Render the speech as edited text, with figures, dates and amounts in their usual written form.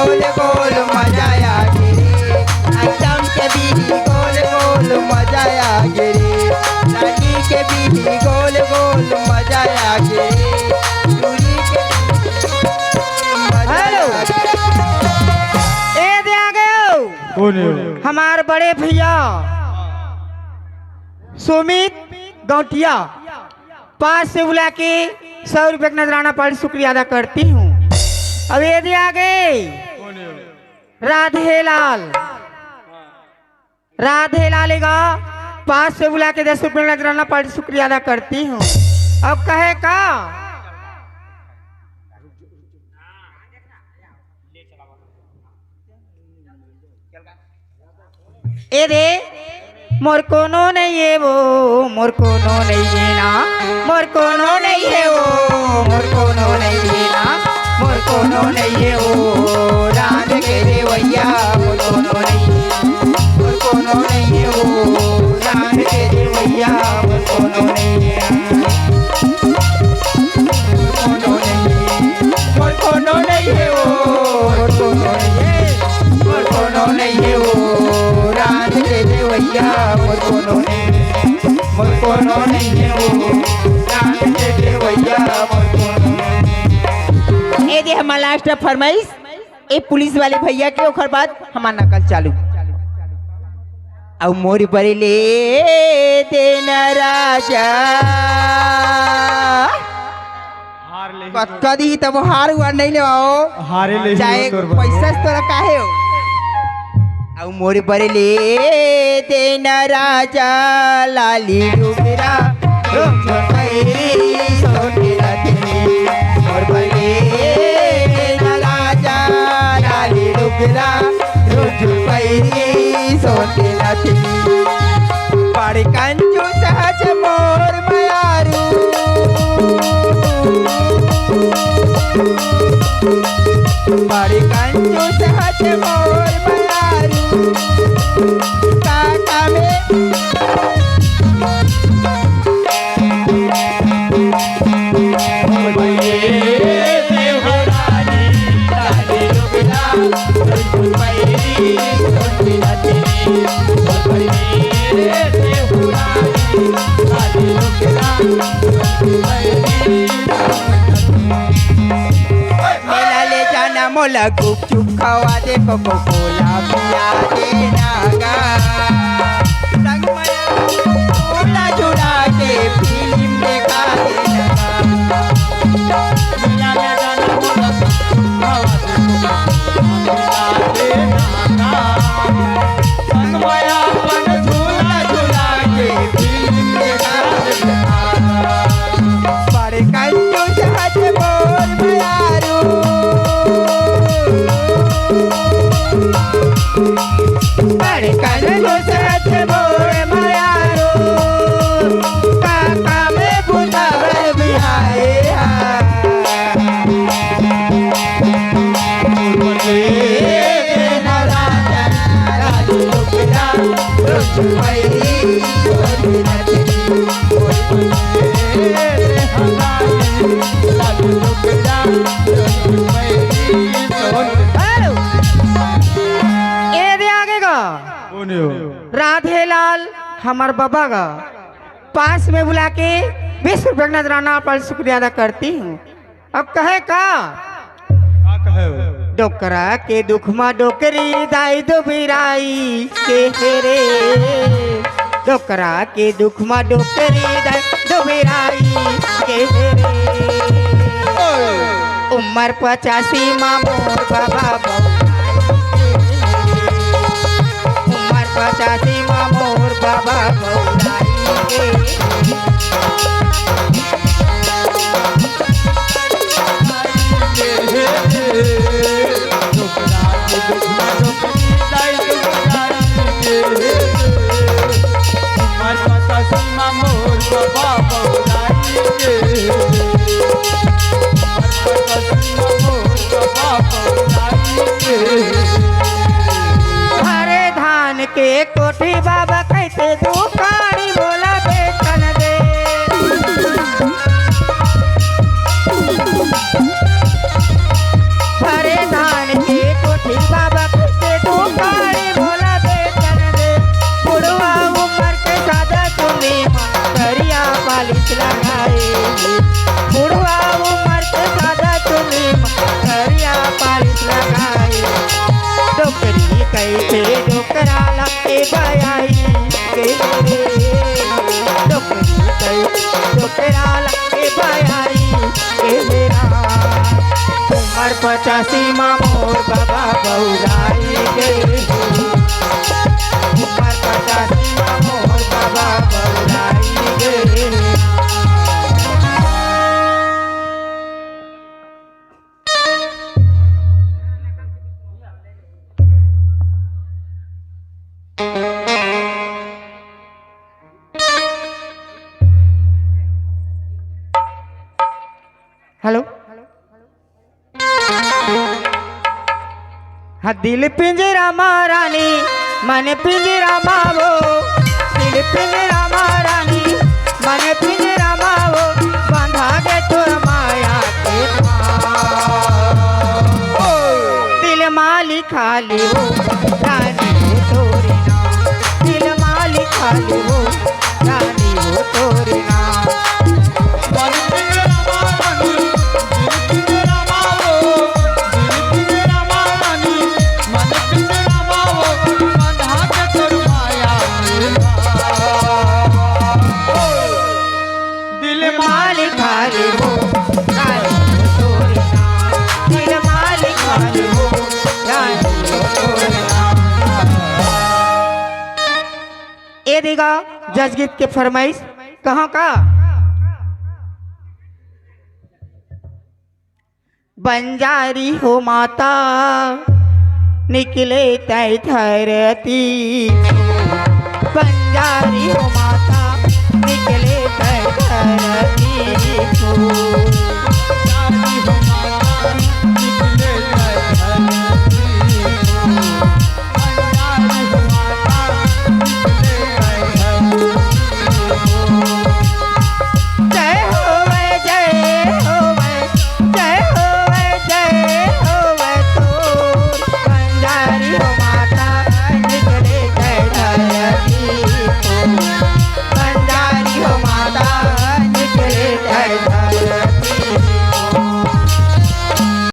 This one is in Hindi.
गोल गोल मजा आ गिरे आइटम के भी गोल गोल मजा आ गिरे नानी के भी गोल गोल मजा आ गिरे चूड़ी के हेलो ए दे आ गए हमार बड़े भैया सुमित गौटिया पास से बुला के 100 रुपये का नजराना पर शुक्रिया अदा करती हूँ। अब ये दिया आ गए राधे लालेगा पास से बुला के 10 रुपये का नजराना पर शुक्रिया अदा करती हूँ। अब कहे का ए दे मोर कोनो नहीं है वो मोर कोनो नहीं है ना मोर कोनो नहीं है वो मोर कोनो नहीं है ना मोर कोनो नहीं है वो रात के रे भैया मोर कोनो नहीं है मोर कोनो नहीं है वो रात के रे भैया मोर कोनो नहीं है मोर कोनो नहीं है मोर कोनो नहीं है मोर कोनो नहीं है वो रात के रे भैया मोर कोनो नहीं है वो रात के रे भैया मोर कोनो ए दे हमार लास्ट फरमाइश ए पुलिस वाले भैया के ओकर बाद हमार नकल चालू अब मोर बरेले देना राजा कदी तब हार हुआ नहीं ले हारे ले चाहे पैसा तोरा काहे हो अब मोर बरेले देना राजा लाली डुबरा मोर बरेले देना राजा लाली डुबरा रुजु पैरी सोते लती बड़ कंजू सहज मोर मयारू बड़ कंजू सहज मोर मयारू काका में मेला ले जाना मोला गुपचुप खवा दे कोको कोला पिया दे नागा संग में झूला झूला के फिल्म देखा दे नागा मेला ले जाना मोला खवा दे संग में अपन झूला झूला के फिल्म देखा दे नागा बड़े कंजू जहाज मोर मयारू बड़े कंजू जहाज मोर मयारू काका में बुलावे बिहाए राधे लाल हमार बाबा का पास में बुला के 20 रुपये का नजराना पर शुक्रिया अदा करती हूँ। अब कहे का डोकरा के दुख मा डोकरी दाई दो बिराई के हेरे डोकरा के दुख मा डोकरी दाई दो बिराई के हेरे उम्र 85 मा मोर बाबा उम्र 85 मा मोर बाबा हरे धान के कोठी बाबा कहते दुकानी बोला बेचन दे पालिश लगाएगी बुढ़वा उम्र से ज्यादा तुम्हें करिया पालिश लगाए डोकरी कैसे डोकराला ए बयाई के रे डोकरी कैसे डोकराला ए बयाई के मेरा उम्र 85 मोर बाबा बहुराई के उम्र 85 मोर बाबा बहुराई के हेलो हाँ दिल पिंजरा महारानी मन पिंजरा मावो दिल पिंजरा महारानी मन पिंजरा मावो बांधा के तोर माया के दिल माली खाली हो रानी हो तोरी नाम दिल माली खाली हो रानी हो तोरी नाम ए देगा जज गीत के फरमाइश कहाँ का बंजारी हो माता निकले तय धरती बंजारी हो